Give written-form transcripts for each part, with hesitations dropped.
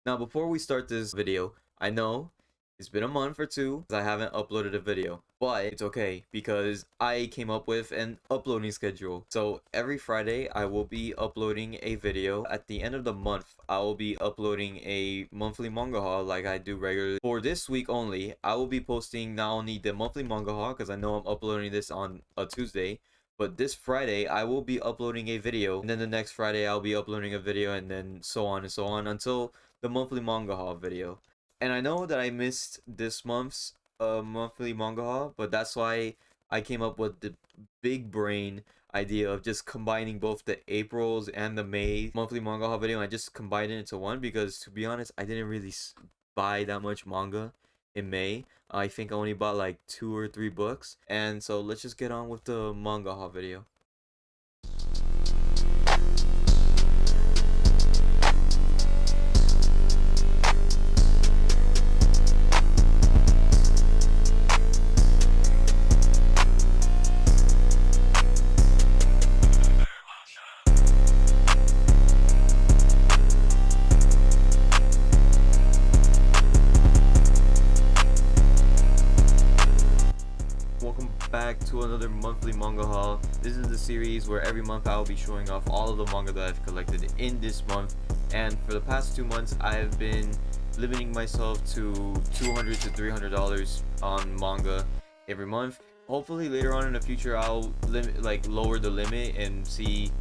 Now, before we start this video, I know it's been a month or two I haven't uploaded a video, but it's okay because I came up with an uploading schedule. So every Friday I will be uploading a video. At the end of the month, I will be uploading a monthly manga haul like I do regularly. For this week only, I will be posting not only the monthly manga haul because I know I'm uploading this on a Tuesday, but this Friday I will be uploading a video, and then the next Friday I'll be uploading a video, and then so on and so on until the monthly manga haul video. And I know that I missed this month's monthly manga haul, but that's why I came up with the big brain idea of just combining both the April's and the May monthly manga haul video. I just combined it into one because, to be honest, I didn't really buy that much manga in May. I think I only bought like 2 or 3 books. And so let's just get on with the manga haul video. Back to another monthly manga haul. This is the series where every month I will be showing off all of the manga that I've collected in this month, and for the past 2 months I have been limiting myself to $200 to $300 on manga every month. Hopefully later on in the future I'll lower the limit and see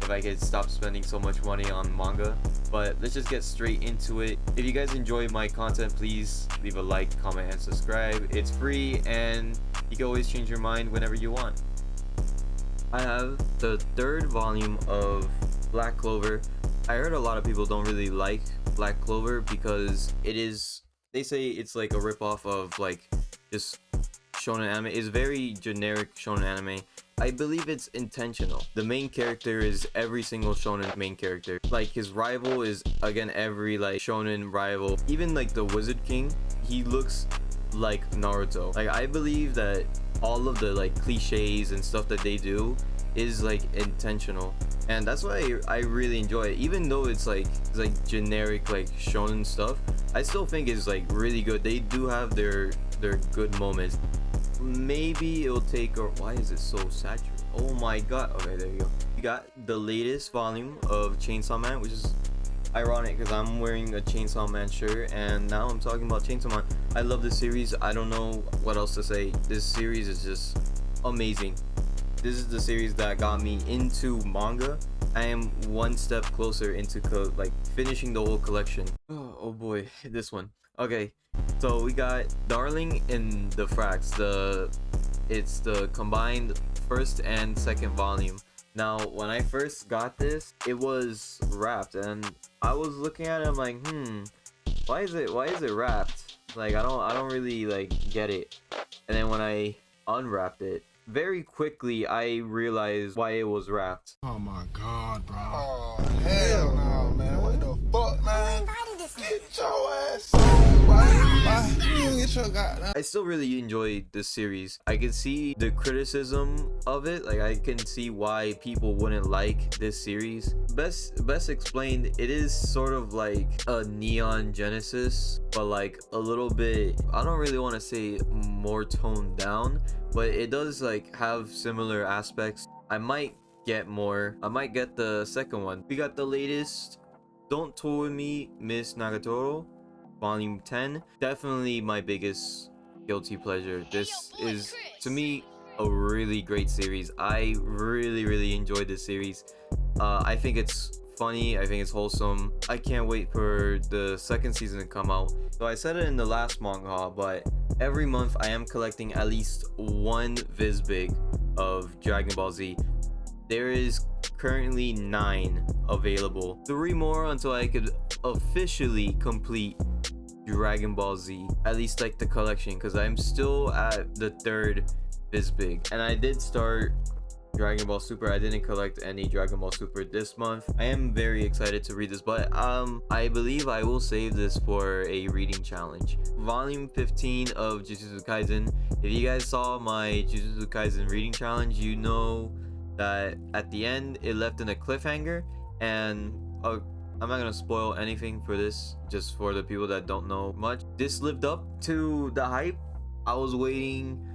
if I can stop spending so much money on manga. But let's just get straight into it. If you guys enjoy my content, please leave a like, comment, and subscribe. It's free and you can always change your mind whenever you want. I have the 3rd volume of Black Clover. I heard a lot of people don't really like Black Clover because they say it's like a ripoff of like just shonen anime. It's very generic shonen anime. I believe it's intentional. The main character is every single shonen main character. Like his rival is again every like shonen rival. Even like the Wizard King, he looks like Naruto. Like I believe that all of the like cliches and stuff that they do is like intentional, and that's why I really enjoy it. Even though it's like generic like shonen stuff, I still think it's like really good. They do have their good moments. Maybe it'll take, or why is it so saturated? Oh my god. Okay, there you go. You got the latest volume of Chainsaw Man, which is ironic because I'm wearing a Chainsaw Man shirt and now I'm talking about Chainsaw Man. I love this series. I don't know what else to say. This series is just amazing. This is the series that got me into manga. I am one step closer into finishing the whole collection. Oh boy, this one. Okay, so we got Darling in the FRANXX. It's the combined 1st and 2nd volume. Now, when I first got this, it was wrapped, and I was looking at it. I'm like, why is it wrapped? Like, I don't really like get it. And then when I unwrapped it, very quickly I realized why it was wrapped. Oh my god, bro. Oh hell no, man. What the fuck, man? Get your ass on, why you get your goddamn. I still really enjoy this series. I can see the criticism of it. Like I can see why people wouldn't like this series. Best explained, it is sort of like a Neon Genesis, but like a little bit, I don't really want to say more toned down, but it does like have similar aspects. I might get the 2nd one. We got the latest Don't Tour With Me, Miss Nagatoro, volume 10. Definitely my biggest guilty pleasure. This is, to me, a really great series. I really enjoyed this series. I think it's funny, I think it's wholesome. I can't wait for the 2nd season to come out. So I said it in the last manga haul, but every month I am collecting at least 1 VIZBIG of Dragon Ball Z. There is currently 9 available. 3 more until I could officially complete Dragon Ball Z, at least like the collection, because I'm still at the 3rd VIZBIG. And I did start Dragon Ball Super. I didn't collect any Dragon Ball Super this month. I am very excited to read this, but I believe I will save this for a reading challenge. Volume 15 of Jujutsu Kaisen. If you guys saw my Jujutsu Kaisen reading challenge, you know that at the end it left in a cliffhanger, and I'm not gonna spoil anything for this, just for the people that don't know much. This lived up to the hype. I was waiting.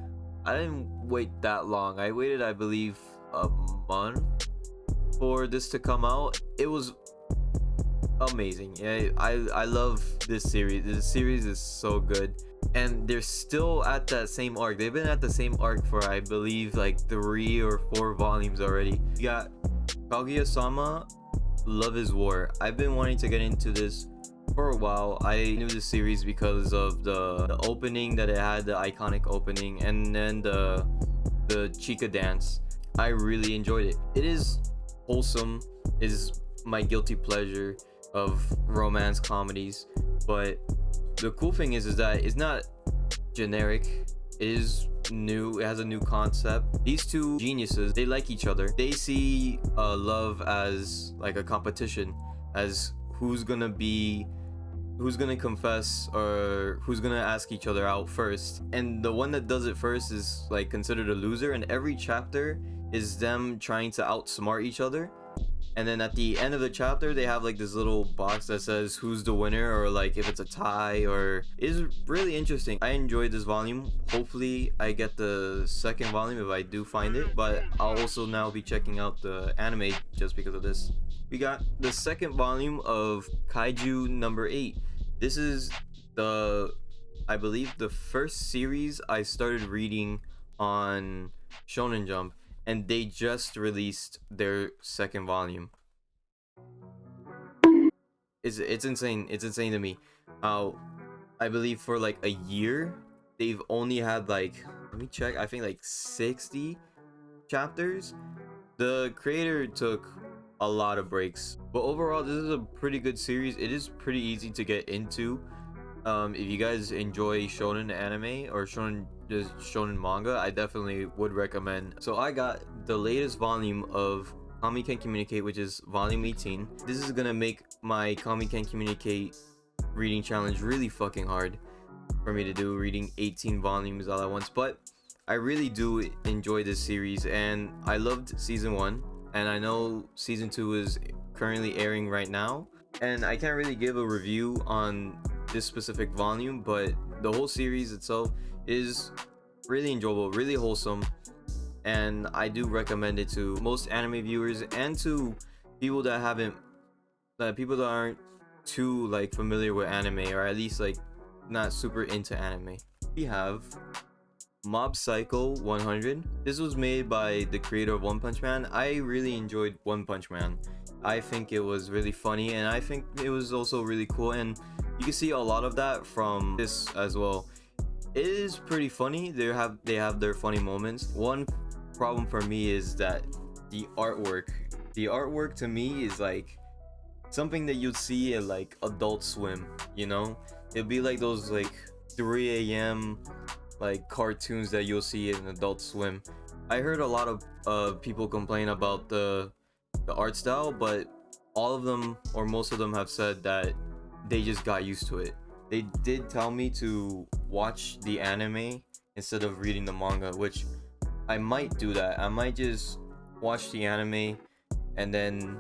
I didn't wait that long. I waited, I believe, a month for this to come out. It was amazing. Yeah, I love this series. This series is so good, and they're still at that same arc. They've been at the same arc for, I believe, like 3 or 4 volumes already. You got KAGUYA-SAMA, Love is War. I've been wanting to get into this for a while. I knew this series because of the opening that it had, the iconic opening, and then the Chica dance. I really enjoyed it. It is wholesome. It is my guilty pleasure of romance comedies, but the cool thing is that it's not generic. It is new. It has a new concept. These two geniuses, they like each other. They see love as like a competition, as who's gonna confess, or who's gonna ask each other out first, and the one that does it first is like considered a loser. And every chapter is them trying to outsmart each other, and then at the end of the chapter they have like this little box that says who's the winner, or like if it's a tie. Or it's really interesting. I enjoyed this volume. Hopefully I get the second volume if I do find it, but I'll also now be checking out the anime just because of this. We got the second volume of Kaiju number 8. This is I believe the first series I started reading on Shonen Jump, and they just released their second volume. It's insane. It's insane to me. I believe for like a year they've only had like, let me check, I think like 60 chapters. The creator took a lot of breaks, but overall this is a pretty good series. It is pretty easy to get into. If you guys enjoy shonen anime or shonen manga, I definitely would recommend. So I got the latest volume of KAMI Can Communicate, which is volume 18. This is gonna make my KAMI Can Communicate reading challenge really fucking hard for me to do, reading 18 volumes all at once. But I really do enjoy this series, and I loved season 1, and I know season 2 is currently airing right now, and I can't really give a review on this specific volume, but the whole series itself is really enjoyable, really wholesome, and I do recommend it to most anime viewers and to people that aren't too like familiar with anime, or at least like not super into anime. We have Mob Psycho 100. This was made by the creator of One Punch Man. I really enjoyed One Punch Man. I think it was really funny, and I think it was also really cool, and you can see a lot of that from this as well. It is pretty funny. They have their funny moments. One problem for me is that the artwork to me is like something that you'd see in like Adult Swim, you know? It'd be like those like 3 a.m. like cartoons that you'll see in Adult Swim. I heard a lot of people complain about the art style, but all of them or most of them have said that they just got used to it. They did tell me to watch the anime instead of reading the manga, which I might do that. I might just watch the anime, and then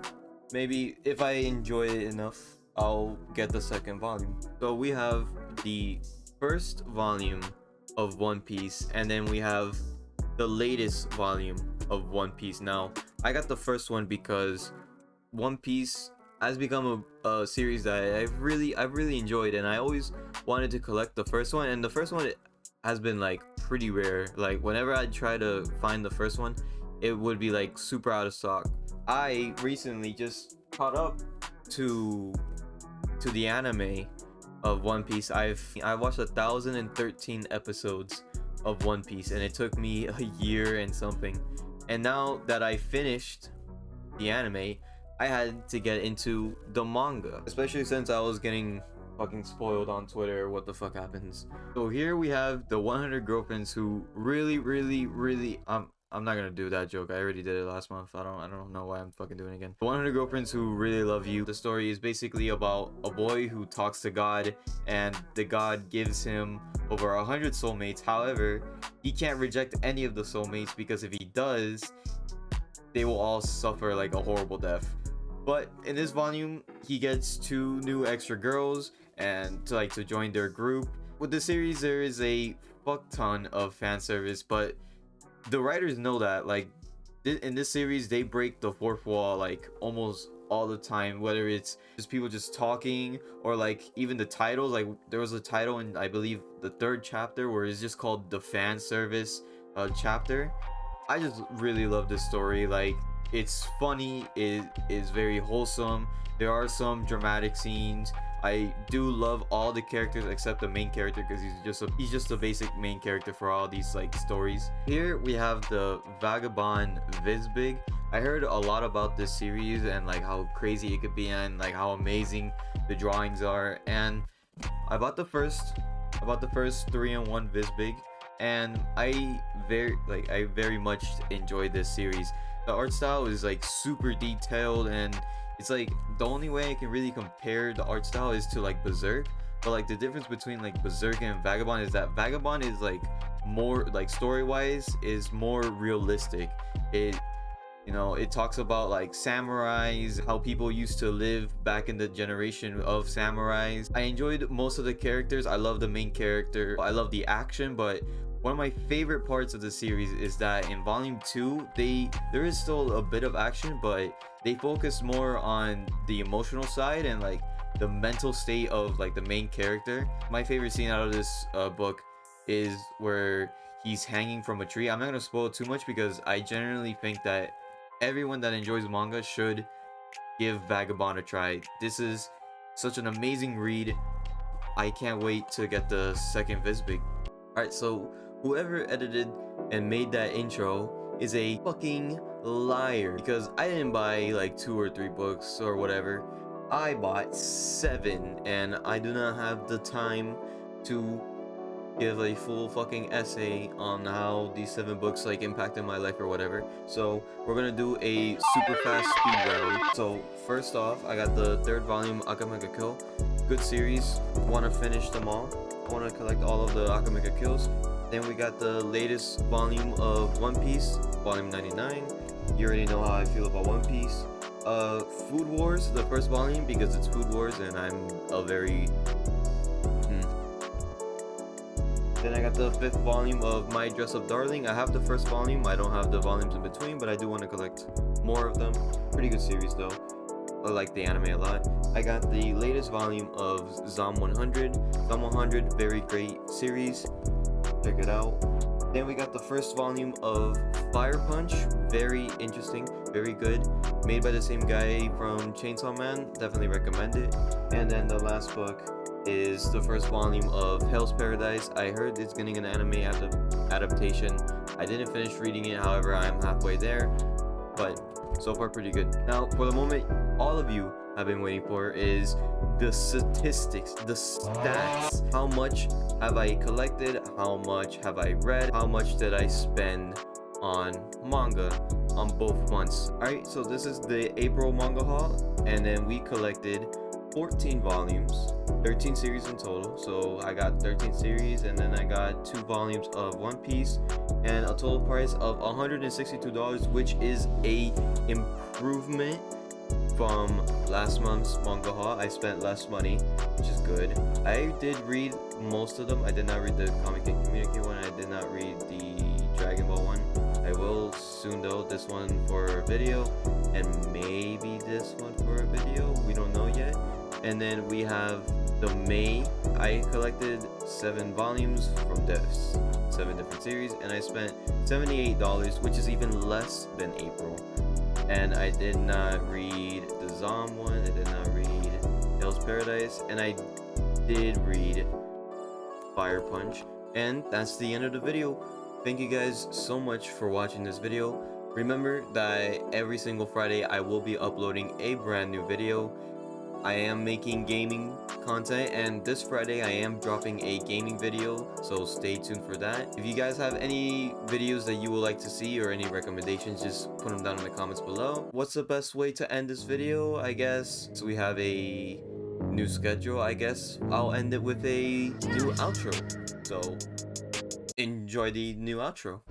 maybe if I enjoy it enough, I'll get the second volume. So we have the first volume of One Piece, and then we have the latest volume of One Piece. Now I got the first one because One Piece has become a series that I've really enjoyed, and I always wanted to collect the first one, and the first one has been like pretty rare. Like whenever I try to find the first one, it would be like super out of stock. I recently just caught up to the anime of One Piece. I watched 1,013 episodes of One Piece, and it took me a year and something. And now that I finished the anime, I had to get into the manga, especially since I was getting fucking spoiled on Twitter what the fuck happens. So here we have the 100 girlfriends who really I'm not gonna do that joke. I already did it last month. I don't know why I'm fucking doing it again. 100 girlfriends who really love you. The story is basically about a boy who talks to God, and the God gives him over 100 soulmates. However, he can't reject any of the soulmates, because if he does, they will all suffer like a horrible death. But in this volume, he gets 2 new extra girls and to join their group. With the series, there is a fuck ton of fan service, but the writers know that like in this series they break the fourth wall like almost all the time, whether it's just people just talking or like even the titles. Like there was a title in I believe the 3rd chapter where it's just called the fan service chapter. I just really love this story. Like it's funny, it is very wholesome. There are some dramatic scenes. I do love all the characters except the main character because he's just a basic main character for all these like stories. Here we have the Vagabond VIZBIG. I heard a lot about this series and like how crazy it could be and like how amazing the drawings are, and I bought the first 3-in-1 VIZBIG, and I very much enjoyed this series. The art style is like super detailed, and it's like the only way I can really compare the art style is to like Berserk. But like the difference between like Berserk and Vagabond is that Vagabond is like more like story wise is more realistic. It talks about like samurais, how people used to live back in the generation of samurais. I enjoyed most of the characters. I love the main character. I love the action, but one of my favorite parts of the series is that in volume 2 there is still a bit of action, but they focus more on the emotional side and like the mental state of like the main character. My favorite scene out of this book is where he's hanging from a tree. I'm not gonna spoil too much because I generally think that everyone that enjoys manga should give Vagabond a try. This is such an amazing read. I can't wait to get the 2nd VIZBIG. Alright, so whoever edited and made that intro is a fucking liar, because I didn't buy like 2 or 3 books or whatever. I bought 7, and I do not have the time to give a full fucking essay on how these 7 books like impacted my life or whatever. So we're gonna do a super fast speed round. So first off, I got the 3rd volume AKAME Kill. Good series, want to finish them all. I want to collect all of the AKAME Kills. Then we got the latest volume of One Piece, volume 99. You already know how I feel about One Piece. Food Wars, the 1st volume, because it's Food Wars and I'm a very Then I got the 5th volume of My Dress Up Darling. I have the 1st volume, I don't have the volumes in between, but I do want to collect more of them. Pretty good series though. I like the anime a lot. I got the latest volume of ZOM 100. ZOM 100, very great series. Check it out. Then we got the 1st volume of Fire Punch. Very interesting, very good. Made by the same guy from Chainsaw Man. Definitely recommend it. And then the last book is the 1st volume of Hell's Paradise. I heard it's getting an anime adaptation. I didn't finish reading it, however, I'm halfway there. But so far pretty good. Now for the moment all of you have been waiting for is the statistics, the stats. How much have I collected? How much have I read? How much did I spend on manga on both months? Alright, so this is the April manga haul, and then we collected 14 volumes, 13 series in total. So I got 13 series, and then I got 2 volumes of One Piece, and a total price of $162, which is a improvement from last month's manga haul. I spent less money, which is good. I did read most of them. I did not read the Comic and Communicate one. I did not read the Dragon Ball one. I will soon though. This one for a video, and maybe this one for a video. We don't know yet. And then we have the May. I collected 7 volumes from this 7 different series, and I spent $78, which is even less than April. And I did not read the ZOM one. I did not read Hell's Paradise, and I did read Fire Punch. And that's the end of the video. Thank you guys so much for watching this video. Remember that every single Friday I will be uploading a brand new video. I am making gaming content, and this Friday I am dropping a gaming video, so stay tuned for that. If you guys have any videos that you would like to see or any recommendations, just put them down in the comments below. What's the best way to end this video? I guess so we have a new schedule. I guess I'll end it with a new outro, so enjoy the new outro.